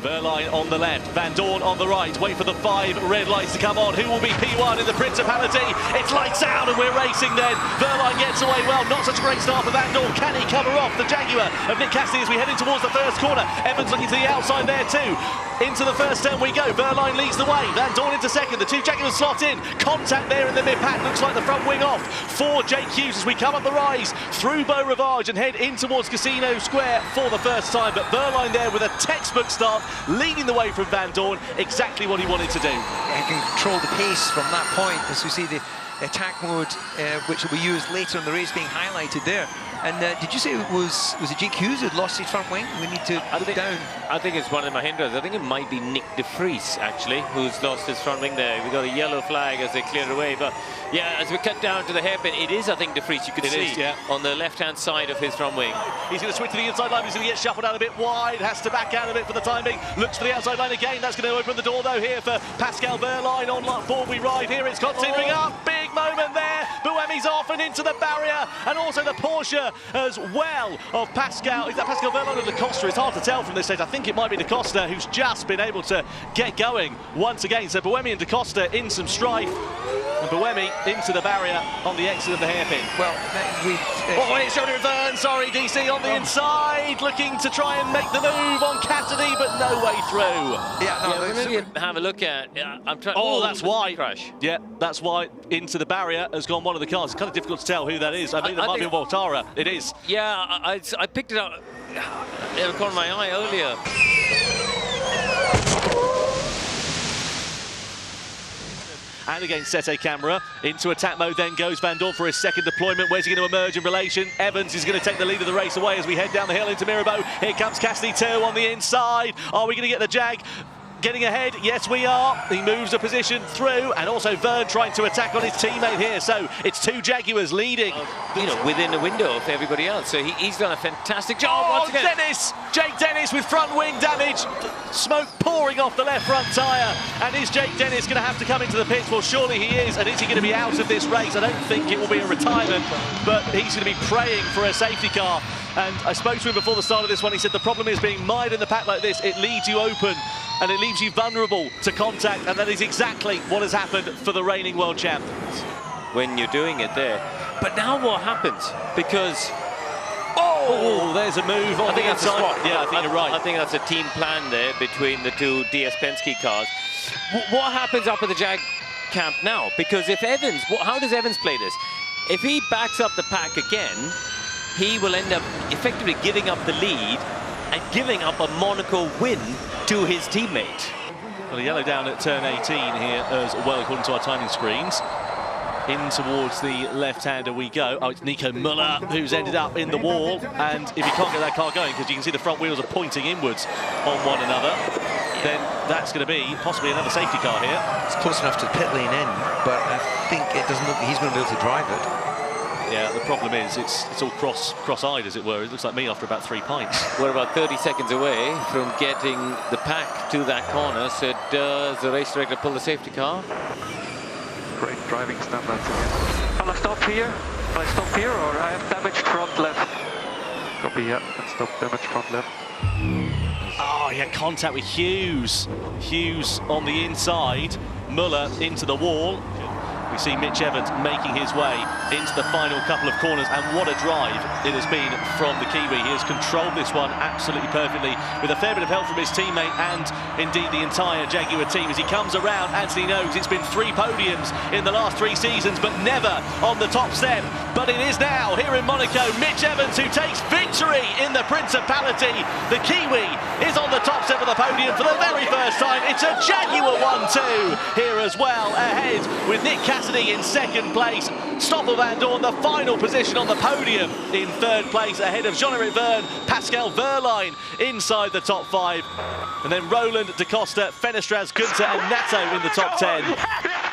Verline on the left, Van Dorn on the right. Wait for the 5 red lights to come on. Who will be P1 in the Principality? It's lights out and we're racing then. Verline gets away well. Not such a great start for Van Dorn. Can he cover off the Jaguar of Nick Cassidy as we head in towards the first corner? Evans looking to the outside there too. Into the first turn we go. Verline leads the way. Van Dorn into second. The 2 Jaguars slot in. Contact there in the mid-pack. Looks like the front wing off for Jake Hughes as we come up the rise through Beau Rivage and head in towards Casino Square for the first time. But Verline there with a textbook start, leading the way from Van Dorn. Exactly what he wanted to do. He can control the pace from that point as we see the attack mode, which will be used later in the race, being highlighted there. And did you say it was it Jake Hughes who lost his front wing? We need to put it down. I think it's one of the Mahindras. I think it might be Nick de Vries, actually, who's lost his front wing there. We got a yellow flag as they clear away. But yeah, as we cut down to the hairpin, it is, I think, de Vries. You can see on the left-hand side of his front wing. He's going to switch to the inside line. He's going to get shuffled out a bit wide. Has to back out a bit for the time being. Looks to the outside line again. That's going to open the door, though, here for Pascal Verline on board we ride here. It's continuing up. Big moment there. Buemi's off and into the barrier. And also the Porsche as well of Pascal. Is that Pascal Verline or Da Costa? It's hard to tell from this stage. I think it might be Da Costa who's just been able to get going once again. So Buemi and Da Costa in some strife. And Buemi into the barrier on the exit of the hairpin. Well, it's Jonathan Verne, sorry, DC on the inside, looking to try and make the move on Cassidy, but no way through. Yeah, have a look at. I'm trying. Oh, that's why. Crash. Yeah, that's why into the barrier has gone one of the cars. It's kind of difficult to tell who that is. I think that might be Voltara. It is. Yeah, I picked it up. It caught my eye earlier. And against Sete Camera, into attack mode then goes Van Dorn for his second deployment. Where's he going to emerge in relation? Evans is going to take the lead of the race away as we head down the hill into Mirabeau. Here comes Cassidy too on the inside. Are we going to get the Jag getting ahead? Yes, we are. He moves a position through, and also Verne trying to attack on his teammate here. So it's 2 Jaguars leading. You know, within the window of everybody else. So he's done a fantastic job. Oh, Dennis! Jake Dennis with front wing damage. Smoke pouring off the left front tyre. And is Jake Dennis going to have to come into the pits? Well, surely he is. And is he going to be out of this race? I don't think it will be a retirement, but he's going to be praying for a safety car. And I spoke to him before the start of this one. He said the problem is being mired in the pack like this. It leaves you open and it leaves you vulnerable to contact. And that is exactly what has happened for the reigning world champions. When you're doing it there. But now what happens? Because there's a move on the inside. Yeah, I think you're right. I think that's a team plan there between the 2 DS Penske cars. What happens up at the Jag camp now? Because if Evans, how does Evans play this? If he backs up the pack again, he will end up effectively giving up the lead and giving up a Monaco win to his teammate. Well, a yellow down at turn 18 here as well, according to our timing screens. In towards the left-hander we go. Oh, it's Nico Müller who's ended up in the wall. And if you can't get that car going, because you can see the front wheels are pointing inwards on one another, then that's going to be possibly another safety car here. It's close enough to the pit lane in, but I think it doesn't look he's going to be able to drive it. Yeah, the problem is it's all cross-eyed, as it were. It looks like me after about 3 pints. We're about 30 seconds away from getting the pack to that corner. So does the race director pull the safety car? Great driving standards again. Shall I stop here? Shall I stop here, or I have damaged front left? Copy, yeah, let's stop, damaged front left. Oh, yeah, contact with Hughes. Hughes on the inside. Müller into the wall. We see Mitch Evans making his way into the final couple of corners, and what a drive it has been from the Kiwi. He has controlled this one absolutely perfectly, with a fair bit of help from his teammate and indeed the entire Jaguar team. As he comes around, Anthony knows it's been 3 podiums in the last 3 seasons, but never on the top step. But it is now, here in Monaco, Mitch Evans who takes victory in the Principality. The Kiwi is on the top step of the podium for the very first time. It's a Jaguar 1-2 here as well, ahead with Nick Cassidy in second place. Stoffel Van Dorn, the final position on the podium in third place, ahead of Jean-Eric Verne, Pascal Verline inside the top 5. And then Roland, Da Costa, Fenestraz, Günther and Nato in the top 10.